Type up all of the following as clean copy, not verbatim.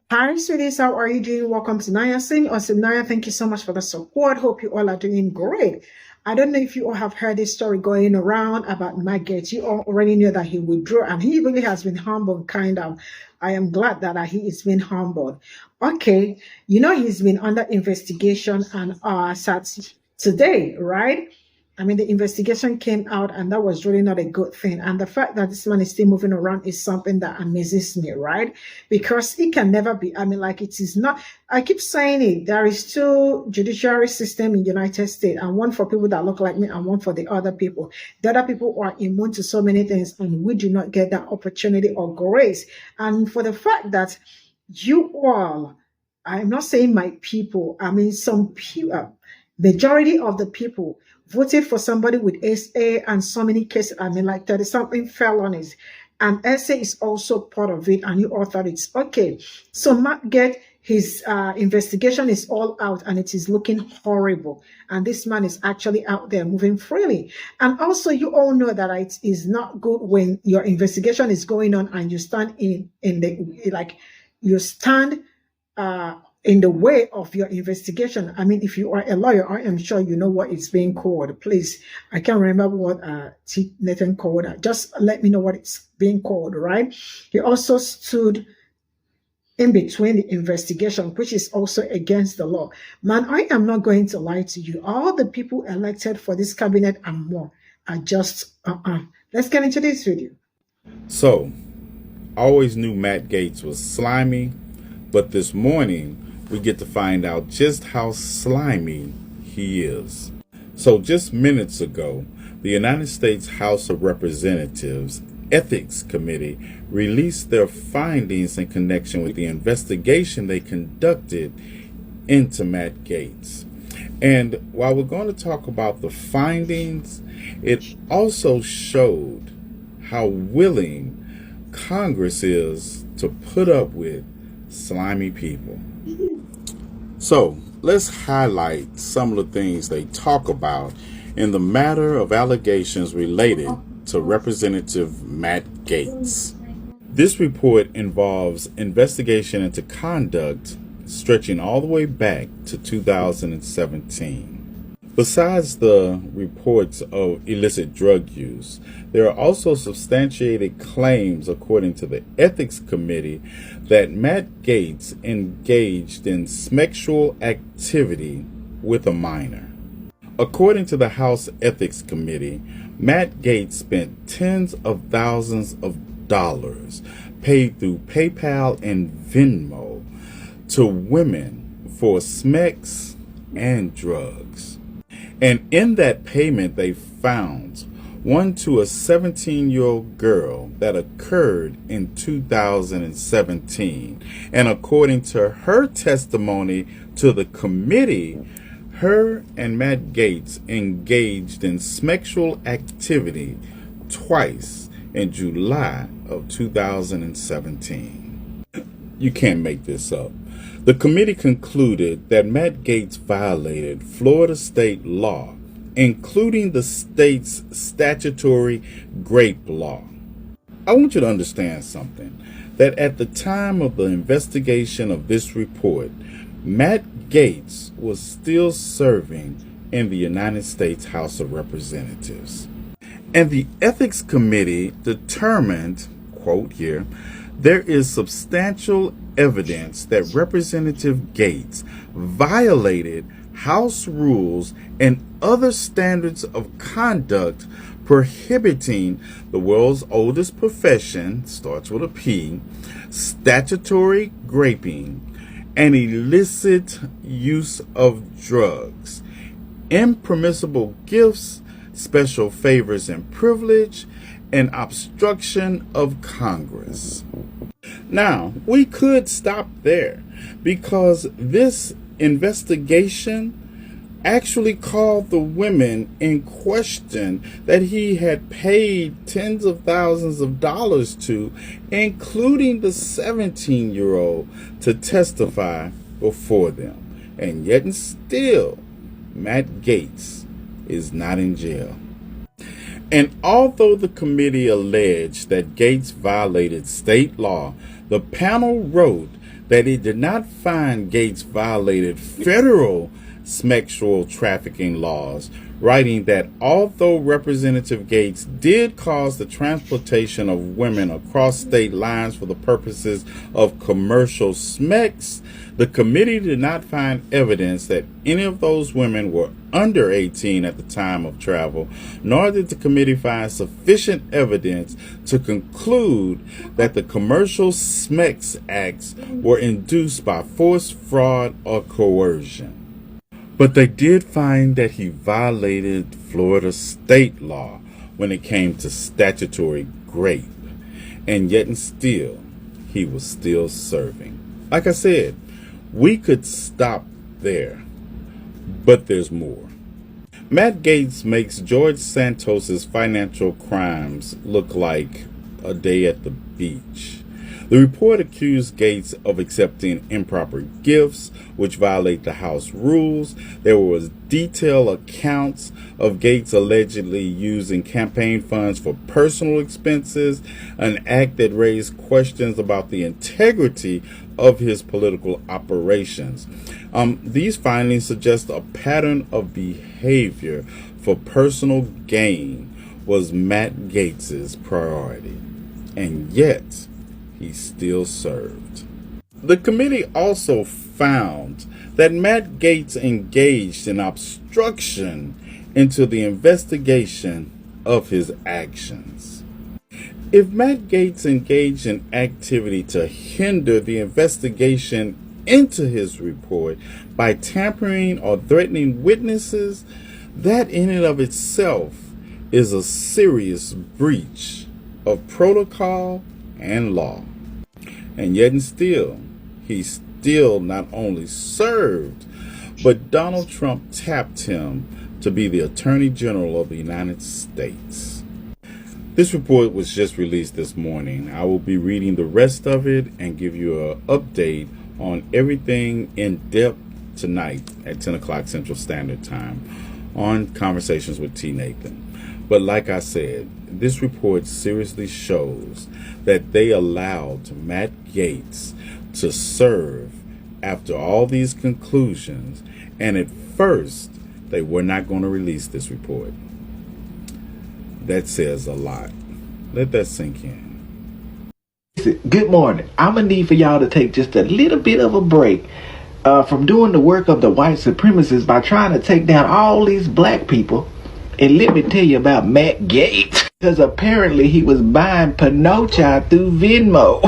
Hi, sweeties. How are you doing? Welcome to Naya Singh or Cimnanya. Thank you so much for the support. Hope you all are doing great. I don't know if you all have heard this story going around about Matt Gaetz. You all already knew that he withdrew, and he really has been humbled, kind of. I am glad that he is being humbled. Okay, he's been under investigation and sat today, right? I mean, the investigation came out, and that was really not a good thing. And the fact that this man is still moving around is something that amazes me, right? Because it can never be. I mean, like it is not. I keep saying it. There is two judiciary system in the United States, and one for people that look like me, and one for the other people. The other people are immune to so many things, and we do not get that opportunity or grace. And for the fact that you all, I'm not saying my people. I mean, some people, majority of the people voted for somebody with SA and so many cases. I mean, like 30 something felonies. And SA is also part of it. And you all thought it's okay. So Mark Get his investigation is all out and it is looking horrible. And this man is actually out there moving freely. And also, you all know that it is not good when your investigation is going on and you stand in the like you stand in the way of your investigation. I mean, if you are a lawyer, I am sure you know what is being called. Please, I can't remember what Nathan called. Just let me know what it's being called, right? He also stood in between the investigation, which is also against the law. Man, I am not going to lie to you. All the people elected for this cabinet and more are just, Let's get into this video. So, I always knew Matt Gaetz was slimy, but this morning we get to find out just how slimy he is. So, just minutes ago, the United States House of Representatives Ethics Committee released their findings in connection with the investigation they conducted into Matt Gaetz. And while we're going to talk about the findings, it also showed how willing Congress is to put up with slimy people. So let's highlight some of the things they talk about in the matter of allegations related to Representative Matt Gaetz. This report involves investigation into conduct stretching all the way back to 2017. Besides the reports of illicit drug use, there are also substantiated claims, according to the Ethics Committee, that Matt Gaetz engaged in sexual activity with a minor. According to the House Ethics Committee, Matt Gaetz spent tens of thousands of dollars paid through PayPal and Venmo to women for smex and drugs. And in that payment, they found one to a 17-year-old girl that occurred in 2017. And according to her testimony to the committee, her and Matt Gaetz engaged in sexual activity twice in July of 2017. You can't make this up. The committee concluded that Matt Gaetz violated Florida state law, including the state's statutory grape law. I want you to understand something, that at the time of the investigation of this report, Matt Gaetz was still serving in the United States House of Representatives. And the Ethics Committee determined, quote here, there is substantial evidence that Representative Gaetz violated House rules and other standards of conduct prohibiting the world's oldest profession, starts with a P, statutory graping, and illicit use of drugs, impermissible gifts, special favors and privilege, and obstruction of Congress. Now, we could stop there because this investigation actually called the women in question that he had paid tens of thousands of dollars to, including the 17-year-old, to testify before them. And yet and still, Matt Gaetz is not in jail. And although the committee alleged that Gaetz violated state law, the panel wrote that it did not find Gates violated federal sexual trafficking laws, writing that although Representative Gates did cause the transportation of women across state lines for the purposes of commercial sex, the committee did not find evidence that any of those women were under 18 at the time of travel, nor did the committee find sufficient evidence to conclude that the commercial sex acts were induced by force, fraud, or coercion. But they did find that he violated Florida state law when it came to statutory rape, and yet and still, he was still serving. Like I said, we could stop there, but there's more. Matt Gaetz makes George Santos's financial crimes look like a day at the beach. The report accused Gaetz of accepting improper gifts, which violate the House rules. There was detailed accounts of Gaetz allegedly using campaign funds for personal expenses, an act that raised questions about the integrity of his political operations. These findings suggest a pattern of behavior for personal gain was Matt Gaetz's priority, and yet he still served. The committee also found that Matt Gaetz engaged in obstruction into the investigation of his actions. If Matt Gaetz engaged in activity to hinder the investigation into his report by tampering or threatening witnesses, that in and of itself is a serious breach of protocol and law. And yet and still, he still not only served, but Donald Trump tapped him to be the Attorney General of the United States. This report was just released this morning. I will be reading the rest of it and give you an update on everything in depth tonight at 10 o'clock Central Standard Time on Conversations with T. Nathan. But like I said, this report seriously shows that they allowed Matt Gaetz to serve after all these conclusions, and at first they were not going to release this report. That says a lot. Let that sink in. Good morning. I'm going to need for y'all to take just a little bit of a break from doing the work of the white supremacists by trying to take down all these black people. And let me tell you about Matt Gaetz, because apparently he was buying Pinocha through Venmo.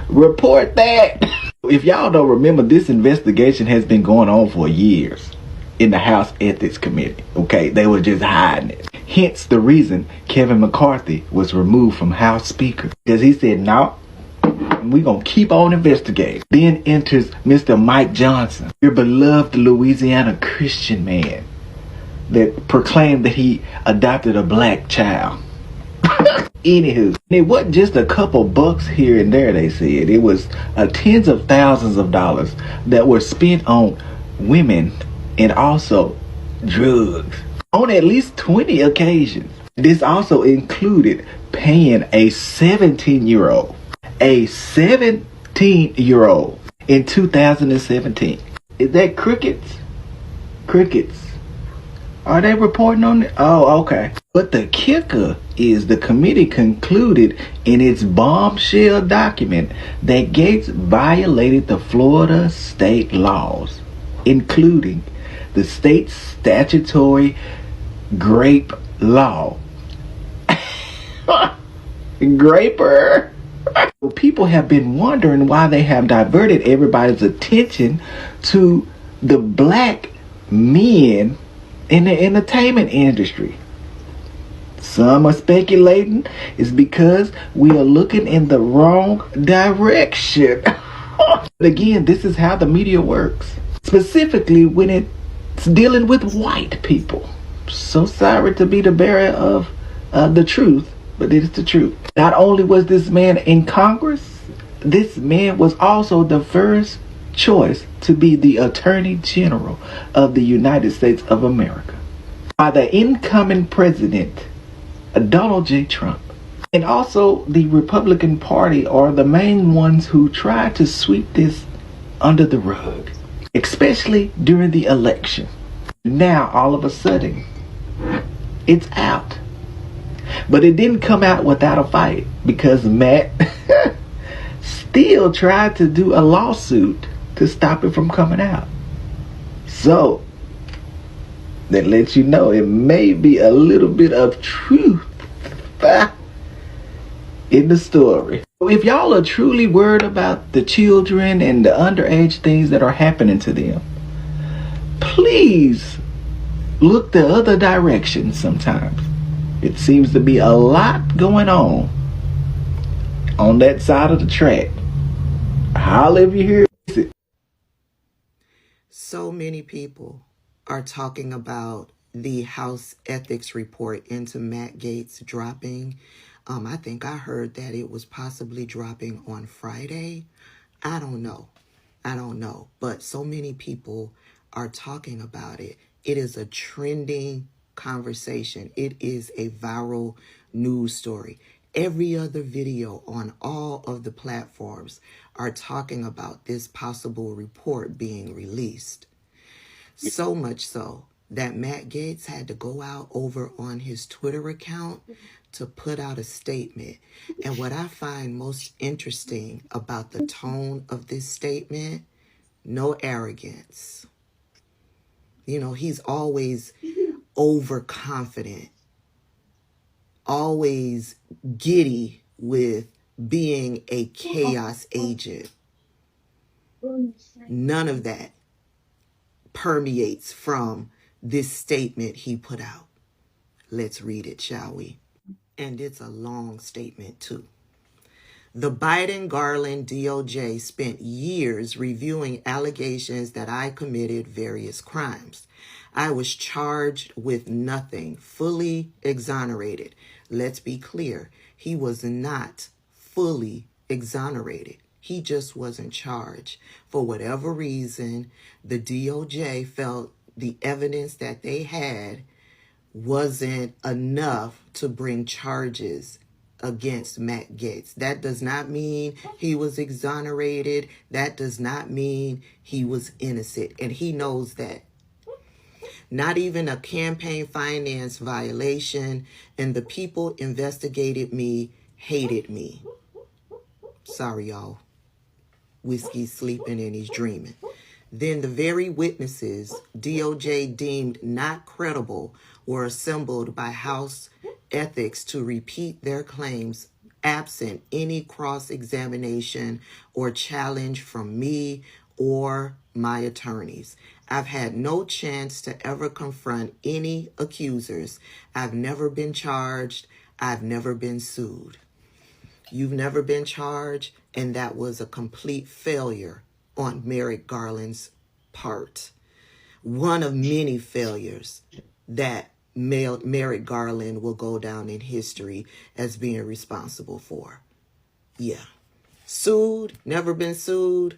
Report that. If y'all don't remember, this investigation has been going on for years in the House Ethics Committee. Okay, they were just hiding it. Hence the reason Kevin McCarthy was removed from House Speaker, because he said, no, we're going to keep on investigating. Then enters Mr. Mike Johnson, your beloved Louisiana Christian man that proclaimed that he adopted a black child. Anywho, it wasn't just a couple bucks here and there, they said. It was tens of thousands of dollars that were spent on women and also drugs on at least 20 occasions. This also included paying a 17-year-old in 2017. Is that crickets? Crickets. Are they reporting on it? Oh, okay. But the kicker is the committee concluded in its bombshell document that Gaetz violated the Florida state laws, including the state's statutory grape law. Graper. Well, people have been wondering why they have diverted everybody's attention to the black men in the entertainment industry. Some are speculating it's because we are looking in the wrong direction. Again, this is how the media works, specifically when it's dealing with white people. So sorry to be the bearer of the truth, but it is the truth. Not only was this man in Congress, this man was also the first choice to be the Attorney General of the United States of America by the incoming president, Donald J. Trump. And also, the Republican Party are the main ones who try to sweep this under the rug, especially during the election. Now, all of a sudden, it's out. But it didn't come out without a fight because Matt still tried to do a lawsuit to stop it from coming out. So, that lets you know it may be a little bit of truth in the story. If y'all are truly worried about the children and the underage things that are happening to them, please look the other direction sometimes. It seems to be a lot going on that side of the track. Holla if you hear it. So many people are talking about the House Ethics Report into Matt Gaetz dropping. I think I heard that it was possibly dropping on Friday. I don't know. But so many people are talking about it. It is a trending conversation. It is a viral news story. Every other video on all of the platforms are talking about this possible report being released. So much so that Matt Gaetz had to go out over on his Twitter account to put out a statement. And what I find most interesting about the tone of this statement, no arrogance. You know, he's always overconfident, always giddy with being a chaos agent. None of that permeates from this statement he put out. Let's read it, shall we? And it's a long statement, too. The Biden-Garland DOJ spent years reviewing allegations that I committed various crimes. I was charged with nothing, fully exonerated. Let's be clear, he was not fully exonerated. He just wasn't charged. For whatever reason, the DOJ felt the evidence that they had wasn't enough to bring charges against Matt Gaetz. That does not mean he was exonerated. That does not mean he was innocent. And he knows that. Not even a campaign finance violation. And the people investigated me, hated me. Sorry, y'all. Whiskey's sleeping and he's dreaming. Then the very witnesses DOJ deemed not credible were assembled by House Ethics to repeat their claims absent any cross-examination or challenge from me or my attorneys. I've had no chance to ever confront any accusers. I've never been charged. I've never been sued. You've never been charged, and that was a complete failure on Merrick Garland's part. One of many failures that Merrick Garland will go down in history as being responsible for. Yeah. Sued, never been sued.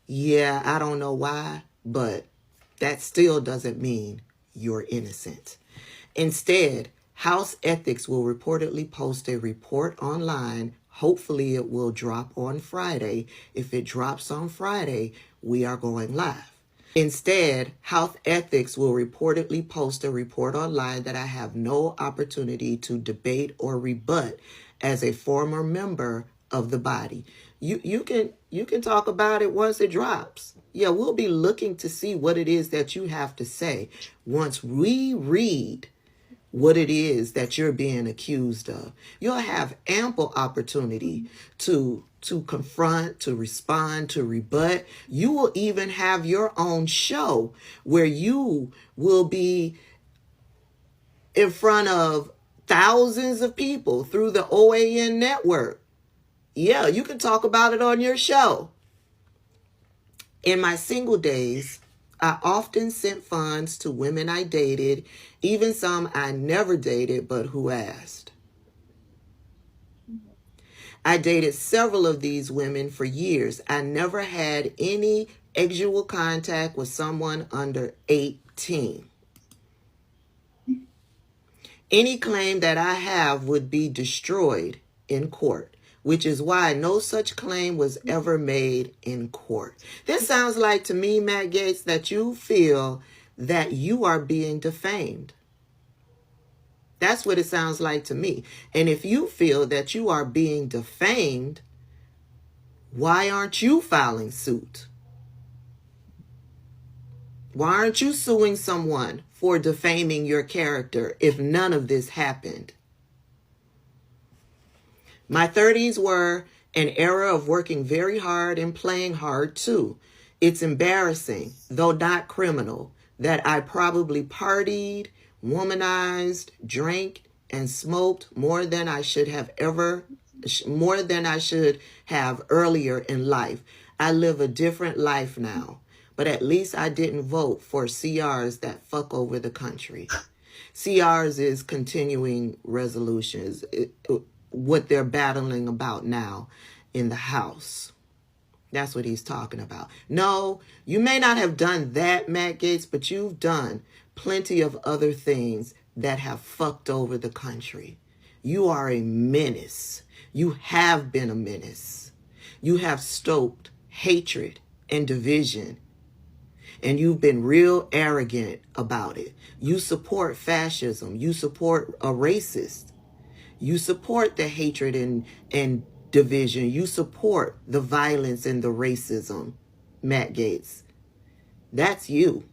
Yeah, I don't know why, but that still doesn't mean you're innocent. Instead, House Ethics will reportedly post a report online. Hopefully it will drop on Friday. If it drops on Friday, we are going live. Instead, House Ethics will reportedly post a report online that I have no opportunity to debate or rebut as a former member of the body. You can talk about it once it drops. Yeah, we'll be looking to see what it is that you have to say once we read what it is that you're being accused of. You'll have ample opportunity to confront, to respond, to rebut. You will even have your own show where you will be in front of thousands of people through the OAN network. Yeah, you can talk about it on your show. In my single days, I often sent funds to women I dated, even some I never dated but who asked. I dated several of these women for years. I never had any sexual contact with someone under 18. Any claim that I have would be destroyed in court, which is why no such claim was ever made in court. This sounds like to me, Matt Gaetz, that you feel that you are being defamed. That's what it sounds like to me. And if you feel that you are being defamed, why aren't you filing suit? Why aren't you suing someone for defaming your character if none of this happened? My 30s were an era of working very hard and playing hard too. It's embarrassing, though not criminal, that I probably partied, womanized, drank, and smoked more than I should have earlier in life. I live a different life now, but at least I didn't vote for CRs that fuck over the country. CRs is continuing resolutions, what they're battling about now in the House. That's what he's talking about. No, you may not have done that, Matt Gaetz, but you've done plenty of other things that have fucked over the country. You are a menace. You have been a menace. You have stoked hatred and division, and you've been real arrogant about it. You support fascism. You support a racist. You support the hatred and division. You support the violence and the racism, Matt Gaetz. That's you.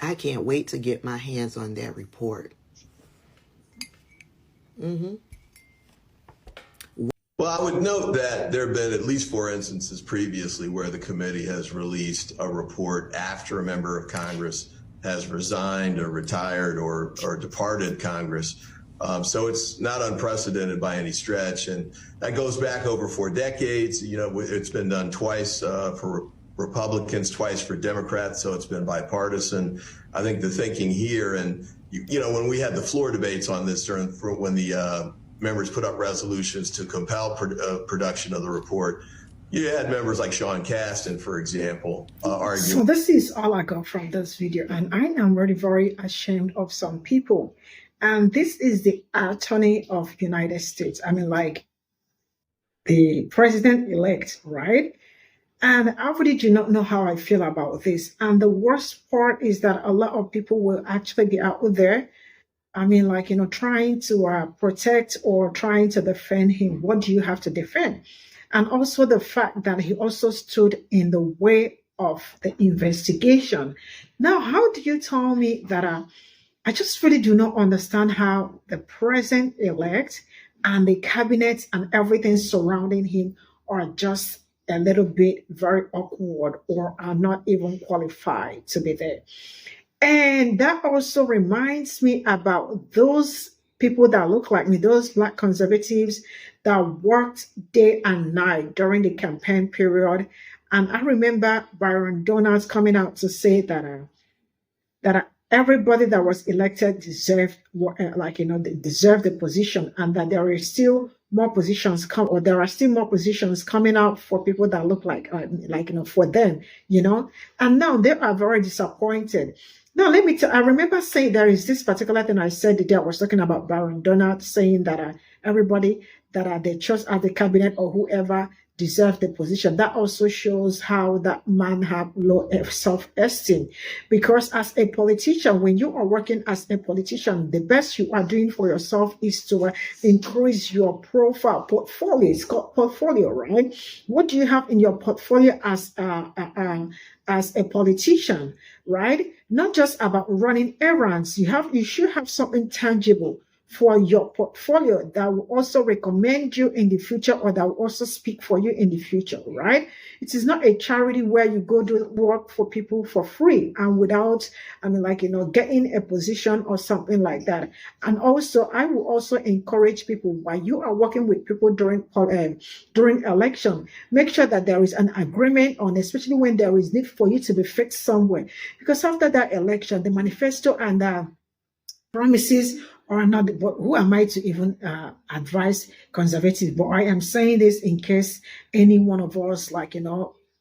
I can't wait to get my hands on that report. Well, I would note that there have been at least 4 instances previously where the committee has released a report after a member of Congress has resigned or retired or departed Congress. So it's not unprecedented by any stretch. And that goes back over 4 decades. You know, it's been done twice for Republicans, twice for Democrats. So it's been bipartisan. I think the thinking here, and, you know, when we had the floor debates on this when the members put up resolutions to compel production of the report, you had members like Sean Casten, for example, argue. So this is all I got from this video, and I am really very ashamed of some people. And this is the Attorney of United States. I mean, like the president-elect, right? And I really do not know how I feel about this. And the worst part is that a lot of people will actually be out there, I mean, like, you know, trying to protect or trying to defend him. What do you have to defend? And also the fact that he also stood in the way of the investigation. Now, how do you tell me that I just really do not understand how the president-elect and the cabinet and everything surrounding him are just a little bit very awkward or are not even qualified to be there. And that also reminds me about those people that look like me, those Black conservatives that worked day and night during the campaign period. And I remember Byron Donalds coming out to say that everybody that was elected deserved, they deserved the position, and that there is still more positions there are still more positions coming out for people that look like for them, and now they are very disappointed. Now, let me tell I remember saying there is this particular thing I said the day I was talking about Byron Donald saying that everybody that they chose at the cabinet or whoever deserve the position. That also shows how that man have low self-esteem, because as a politician, when you are working as a politician, the best you are doing for yourself is to increase your portfolio. It's called portfolio, right? What do you have in your portfolio as a politician, right? Not just about running errands. You should have something tangible for your portfolio that will also recommend you in the future, or that will also speak for you in the future, right? It is not a charity where you go do work for people for free and without, getting a position or something like that. And also, I will also encourage people, while you are working with people during election, make sure that there is an agreement on, especially when there is need for you to be fixed somewhere. Because after that election, the manifesto and promises or not, but who am I to even advise conservatives? But I am saying this in case any one of us,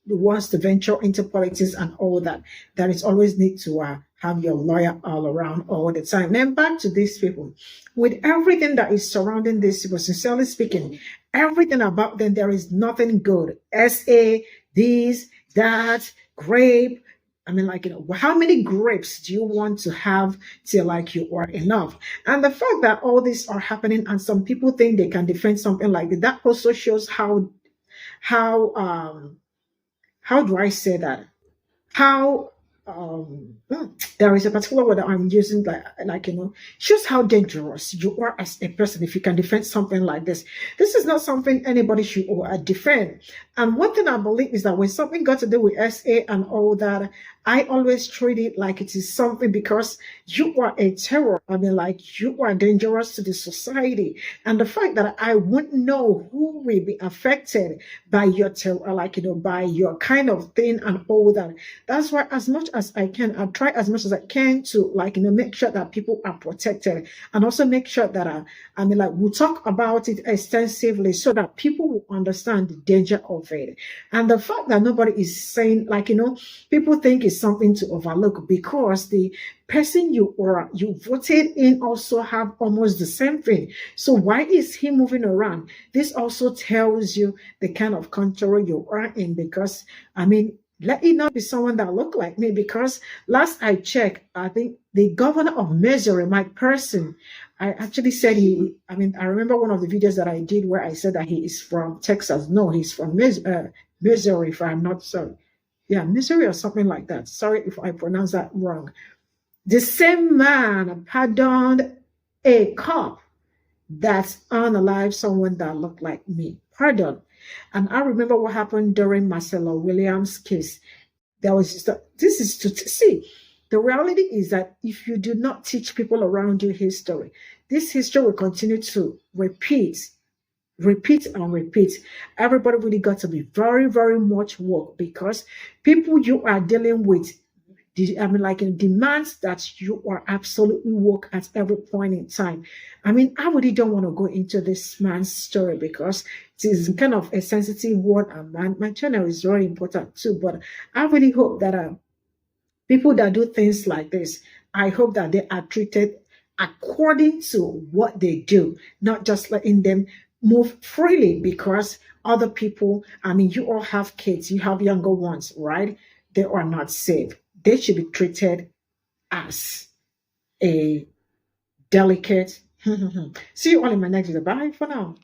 wants to venture into politics and all that, there is always need to have your lawyer all around all the time. Then back to these people. With everything that is surrounding these people, sincerely speaking, everything about them, there is nothing good. SA, this, that, grape. I mean, like, how many grapes do you want to have till like you are enough? And the fact that all these are happening and some people think they can defend something like that also shows how how do I say that? How there is a particular word that I'm using, like shows how dangerous you are as a person if you can defend something like this. This is not something anybody should defend. And one thing I believe is that when something got to do with SA and all that, I always treat it like it is something because you are a terror. I mean, like you are dangerous to the society. And the fact that I wouldn't know who will be affected by your terror, like, by your kind of thing and all that. That's why as much as I can, I try as much as I can to make sure that people are protected and also make sure that we'll talk about it extensively so that people will understand the danger of it. And the fact that nobody is saying, people think it's something to overlook because the person you voted in also have almost the same thing. So why is he moving around? This also tells you the kind of country you are in, because let it not be someone that look like me, because last I checked, I think the governor of Missouri, Mike Person, I actually said I remember one of the videos that I did where I said that he is from Texas. No, he's from Missouri, if I'm not sorry. Yeah, Missouri or something like that. Sorry if I pronounce that wrong. The same man pardoned a cop that unalived someone that looked like me. Pardon. And I remember what happened during Marcelo Williams' case. There was this is to see. The reality is that if you do not teach people around you history, this history will continue to repeat and repeat. Everybody really got to be very, very much woke, because people you are dealing with, demands that you are absolutely woke at every point in time. I really don't want to go into this man's story because it is kind of a sensitive word, and my channel is very important too. But I really hope that people that do things like this, I hope that they are treated according to what they do, not just letting them move freely because other people, you all have kids, you have younger ones, right? They are not safe. They should be treated as a delicate. See you all in my next video. Bye for now.